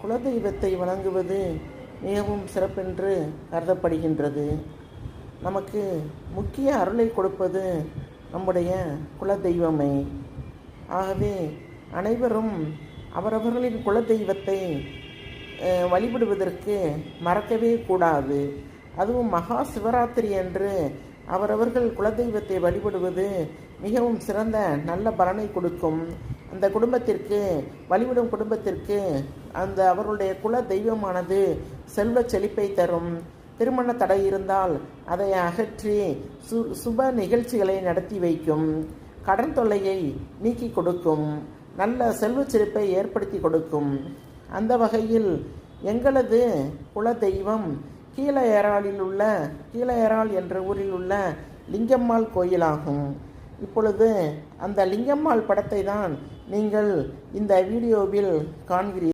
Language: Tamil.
குலதெய்வத்தை வணங்குவது மிகவும் சிறப்பென்று கருதப்படுகின்றது. நமக்கு முக்கிய அருளை கொடுப்பது நம்முடைய குலதெய்வமே. ஆகவே அனைவரும் அவரவர்களின் குலதெய்வத்தை வழிபடுவதற்கு மறக்கவே கூடாது. அதுவும் மகா சிவராத்திரி அன்று அவரவர்கள் குலதெய்வத்தை வழிபடுவது மிகவும் சிறந்த நல்ல பலனை கொடுக்கும். அந்த குடும்பத்திற்கு வழிபடும் குடும்பத்திற்கு அந்த அவர்களுடைய குல தெய்வமானது செல்வ செழிப்பை தரும். திருமண தடை இருந்தால் அதை அகற்றி சுப நிகழ்ச்சிகளை நடத்தி வைக்கும். கடன் தொல்லையை நீக்கி கொடுக்கும். நல்ல செல்வ செழிப்பை ஏற்படுத்தி கொடுக்கும். அந்த வகையில் எங்களது குல தெய்வம் கீழேயரால் என்ற ஊரில் உள்ள லிங்கம்மாள் கோயிலாகும். இப்பொழுது அந்த லிங்கம்மாள் படத்தை தான் நீங்கள் இந்த வீடியோவில் காண்கிறீர்கள்.